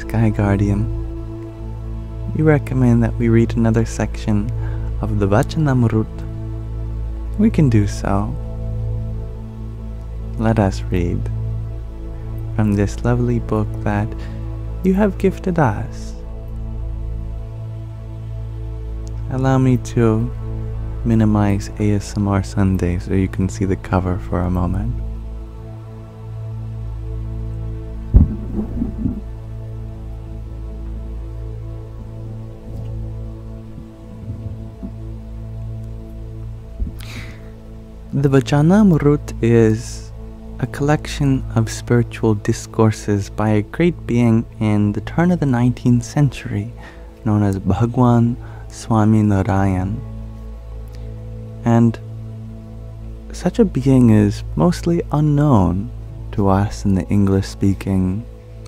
Sky Guardian, you recommend that we read another section of the Vachanamrut. We can do so. Let us read from this lovely book that you have gifted us. Allow me to minimize ASMR Sunday so you can see the cover for a moment. The Vachanamrut is a collection of spiritual discourses by a great being in the turn of the 19th century known as Bhagwan Swaminarayan. And such a being is mostly unknown to us in the English-speaking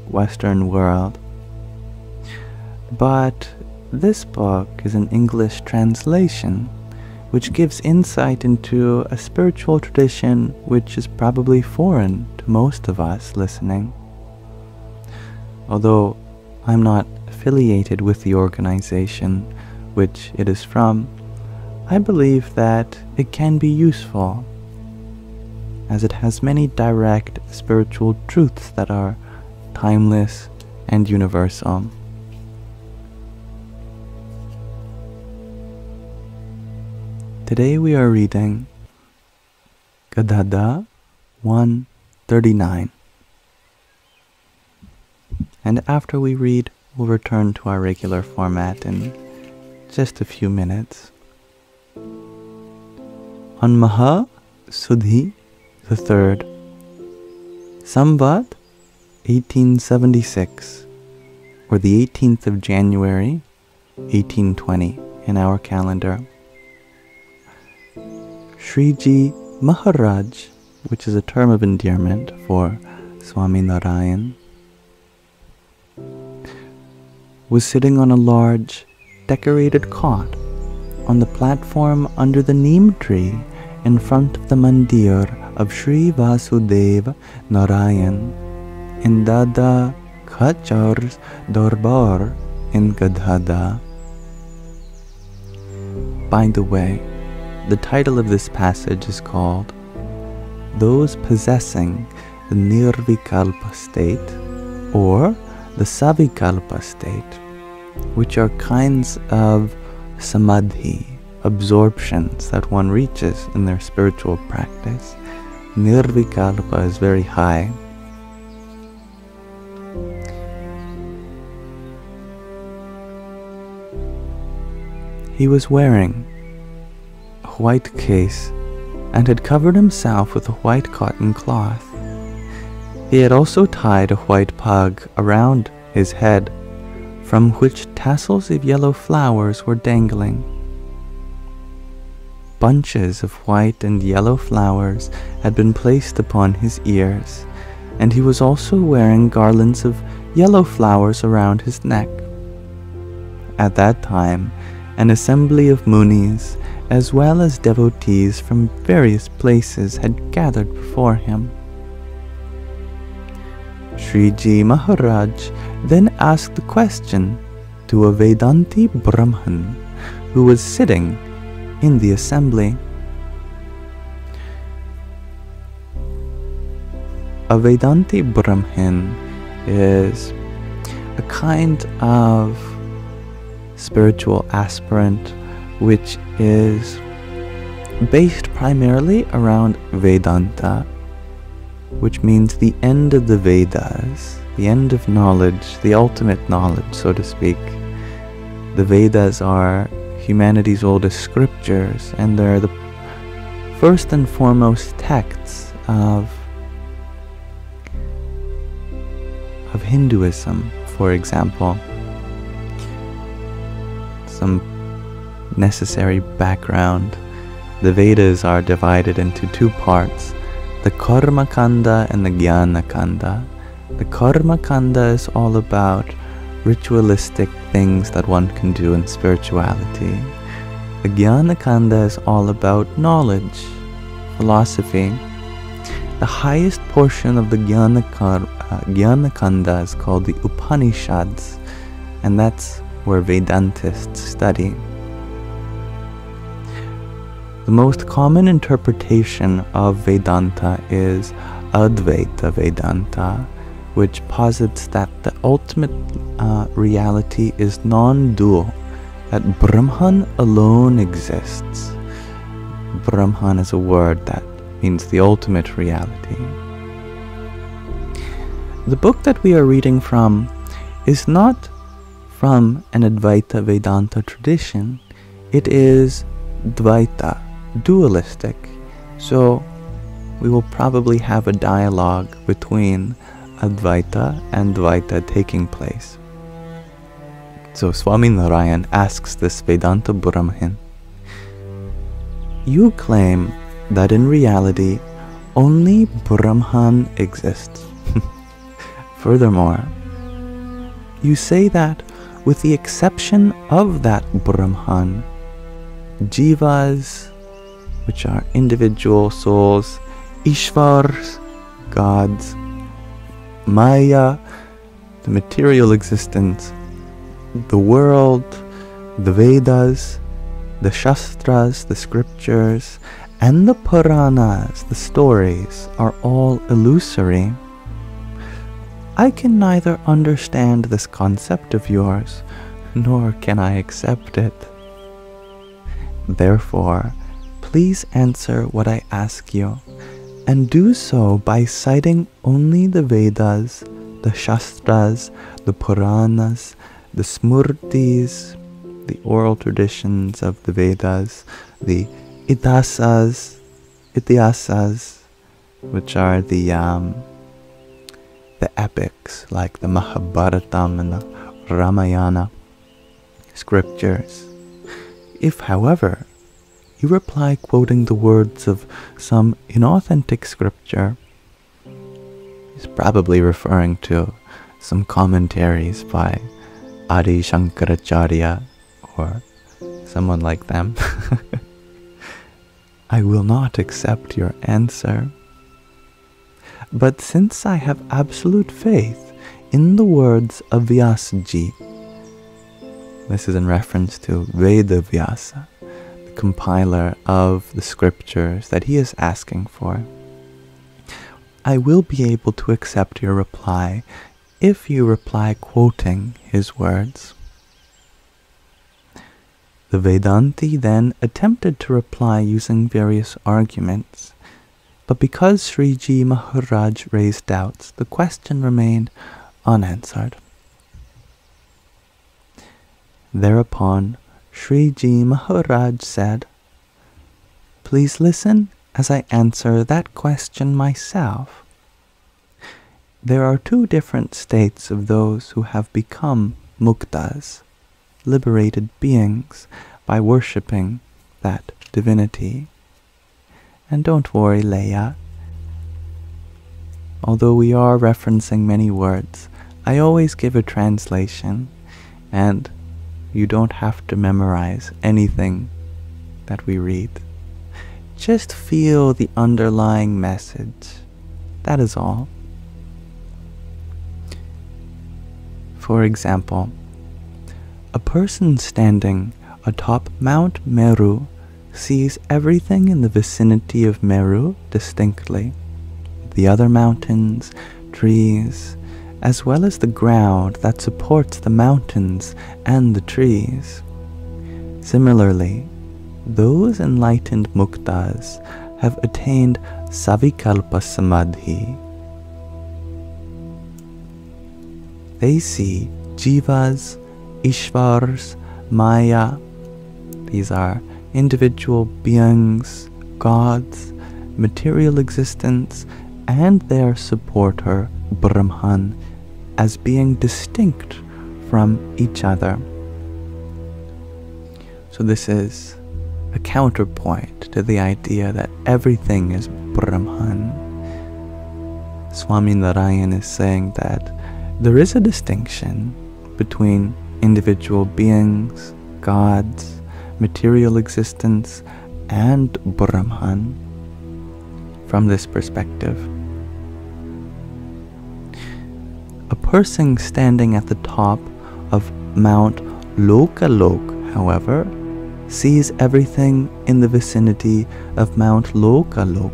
Western world. But this book is an English translation which gives insight into a spiritual tradition which is probably foreign to most of us listening. Although I'm not affiliated with the organization which it is from, I believe that it can be useful, as it has many direct spiritual truths that are timeless and universal. Today we are reading Gadhada 139. And after we read, we'll return to our regular format in just a few minutes. On Maha Sudhi III, Samvat 1876, or the 18th of January 1820 in our calendar, Shriji Maharaj, which is a term of endearment for Swaminarayan, was sitting on a large, decorated cot on the platform under the neem tree in front of the mandir of Sri Vasudeva Narayan in Dada Khachar's Darbar in Gadhada. By the way, the title of this passage is called Those Possessing the Nirvikalpa State or the Savikalpa State, which are kinds of samadhi, absorptions that one reaches in their spiritual practice. Nirvikalpa is very high. He was wearing white case and had covered himself with a white cotton cloth. He had also tied a white pug around his head, from which tassels of yellow flowers were dangling. Bunches of white and yellow flowers had been placed upon his ears, and he was also wearing garlands of yellow flowers around his neck. At that time, an assembly of munis, as well as devotees from various places, had gathered before him. Shriji Maharaj then asked the question to a Vedanti Brahmin who was sitting in the assembly. A Vedanti Brahmin is a kind of spiritual aspirant which is based primarily around Vedanta, which means the end of the Vedas, the end of knowledge, the ultimate knowledge, so to speak. The Vedas are humanity's oldest scriptures, and they're the first and foremost texts of Hinduism, for example. Some necessary background. The Vedas are divided into two parts, the Karma Kanda and the Jnana Kanda. The Karma Kanda is all about ritualistic things that one can do in spirituality. The Jnana Kanda is all about knowledge, philosophy. The highest portion of the Jnana Jnana is called the Upanishads, and that's where Vedantists study. The most common interpretation of Vedanta is Advaita Vedanta, which posits that the ultimate reality is non-dual, that Brahman alone exists. Brahman is a word that means the ultimate reality. The book that we are reading from is not from an Advaita Vedanta tradition. It is Dvaita, dualistic. So we will probably have a dialogue between Advaita and Dvaita taking place. So Swaminarayan asks this Vedanta Brahmin, you claim that in reality only Brahman exists. Furthermore, you say that with the exception of that Brahman, jivas, which are individual souls, ishvars, gods, maya, the material existence, the world, the Vedas, the Shastras, the scriptures, and the Puranas, the stories, are all illusory. I can neither understand this concept of yours, nor can I accept it. Therefore, please answer what I ask you, and do so by citing only the Vedas, the Shastras, the Puranas, the Smurtis, the oral traditions of the Vedas, the Itihasas, which are the epics like the Mahabharatam and the Ramayana scriptures. If, however, you reply quoting the words of some inauthentic scripture, he's probably referring to some commentaries by Adi Shankaracharya or someone like them. I will not accept your answer. But since I have absolute faith in the words of Vyasaji, this is in reference to Veda Vyasa, the compiler of the scriptures that he is asking for, I will be able to accept your reply if you reply quoting his words. The Vedanti then attempted to reply using various arguments, but because Shriji Maharaj raised doubts, the question remained unanswered. Thereupon, Shriji Maharaj said, please listen as I answer that question myself. There are two different states of those who have become muktas, liberated beings, by worshipping that divinity. And don't worry, Leia. Although we are referencing many words, I always give a translation, and you don't have to memorize anything that we read. Just feel the underlying message. That is all. For example, a person standing atop Mount Meru sees everything in the vicinity of Meru distinctly, the other mountains, trees, as well as the ground that supports the mountains and the trees. Similarly, those enlightened muktas have attained Savikalpa Samadhi. They see jivas, ishvars, maya. These are individual beings, gods, material existence, and their supporter, Brahman, as being distinct from each other. So this is a counterpoint to the idea that everything is Brahman. Swaminarayan is saying that there is a distinction between individual beings, gods, material existence, and Brahman from this perspective. person standing at the top of Mount Lokalok, however, sees everything in the vicinity of Mount Lokalok,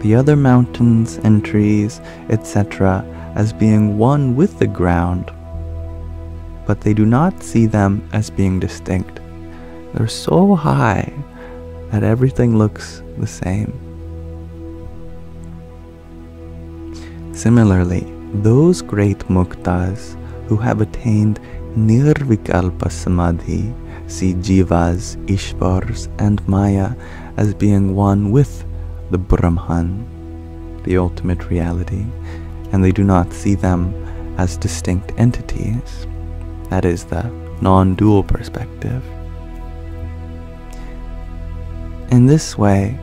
the other mountains and trees, etc., as being one with the ground, but they do not see them as being distinct. They're so high that everything looks the same. Similarly, those great muktas who have attained Nirvikalpa Samadhi see jivas, ishvars, and maya as being one with the Brahman, the ultimate reality, and they do not see them as distinct entities. That is the non-dual perspective. In this way,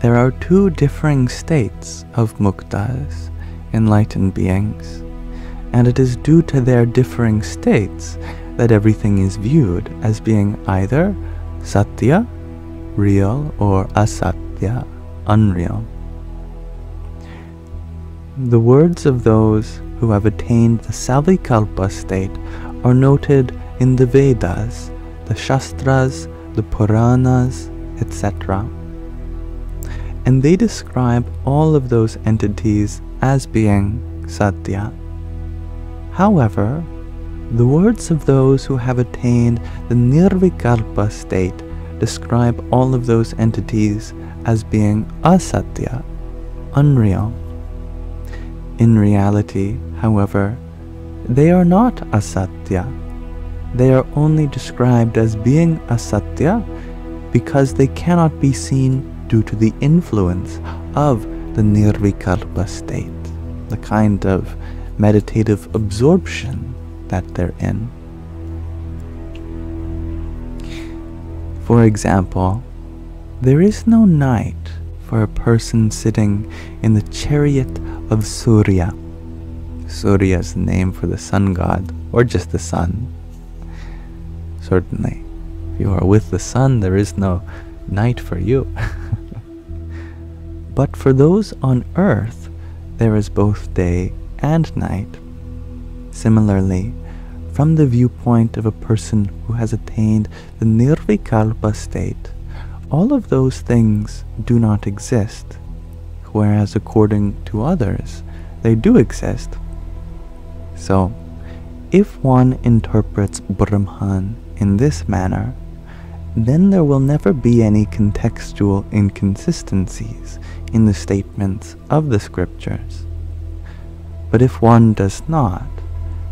there are two differing states of muktas, enlightened beings, and it is due to their differing states that everything is viewed as being either satya, real, or asatya, unreal. The words of those who have attained the Savikalpa state are noted in the Vedas, the Shastras, the Puranas, etc. And they describe all of those entities as being satya. However, the words of those who have attained the Nirvikalpa state describe all of those entities as being asatya, unreal. In reality, however, they are not asatya. They are only described as being asatya because they cannot be seen due to the influence of the Nirvikalpa state, the kind of meditative absorption that they're in. For example, there is no night for a person sitting in the chariot of Surya. Surya is the name for the sun god, or just the sun. Certainly, if you are with the sun, there is no night for you. But for those on earth, there is both day and night. Similarly, from the viewpoint of a person who has attained the Nirvikalpa state, all of those things do not exist, whereas according to others, they do exist. So, if one interprets Brahman in this manner, then there will never be any contextual inconsistencies in the statements of the scriptures. But if one does not,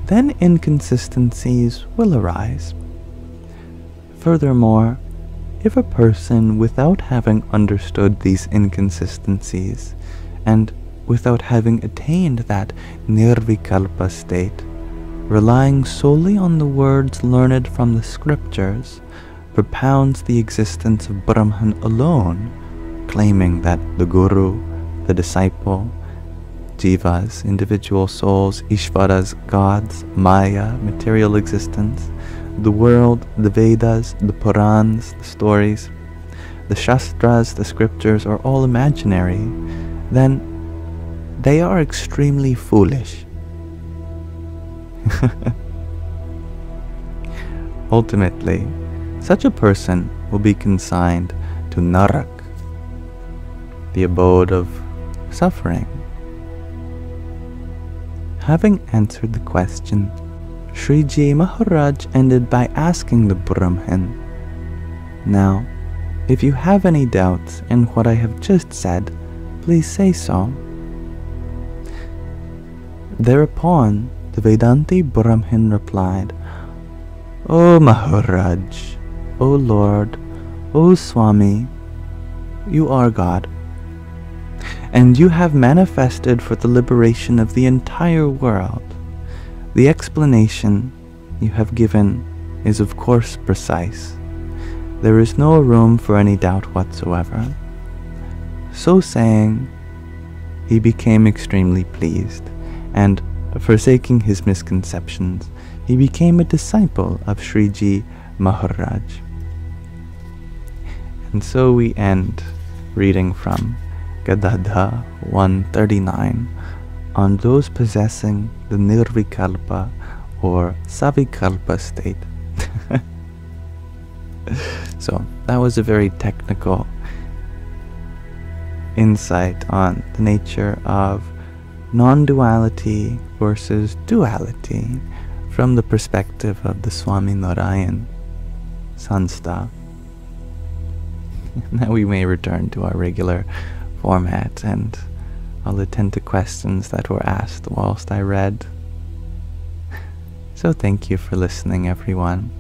then inconsistencies will arise. Furthermore, if a person, without having understood these inconsistencies, and without having attained that Nirvikalpa state, relying solely on the words learned from the scriptures, propounds the existence of Brahman alone, claiming that the guru, the disciple, jivas, individual souls, ishvaras, gods, maya, material existence, the world, the Vedas, the Purans, the stories, the Shastras, the scriptures are all imaginary, then they are extremely foolish. Ultimately, such a person will be consigned to Narak, the abode of suffering. Having answered the question, Shriji Maharaj ended by asking the Brahmin, "Now, if you have any doubts in what I have just said, please say so." Thereupon, the Vedanti Brahmin replied, "O Maharaj, O Lord, O Swami, you are God, and you have manifested for the liberation of the entire world. The explanation you have given is of course precise. There is no room for any doubt whatsoever." So saying, he became extremely pleased, and forsaking his misconceptions, he became a disciple of Shriji Maharaj. And so we end reading from Gadhada 139 on those possessing the Nirvikalpa or Savikalpa state. So that was a very technical insight on the nature of non-duality versus duality from the perspective of the Swaminarayan Sanstha. Now we may return to our regular format, and I'll attend to questions that were asked whilst I read. So thank you for listening, everyone.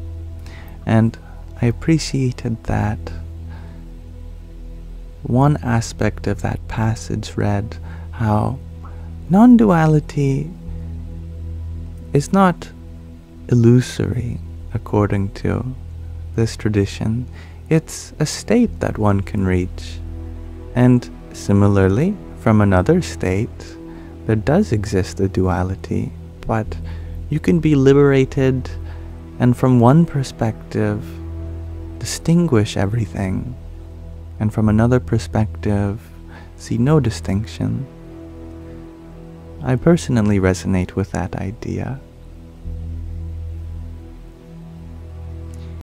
And I appreciated that one aspect of that passage read how non-duality is not illusory according to this tradition. It's a state that one can reach. And similarly, from another state, there does exist a duality, but you can be liberated and from one perspective distinguish everything, and from another perspective see no distinction. I personally resonate with that idea.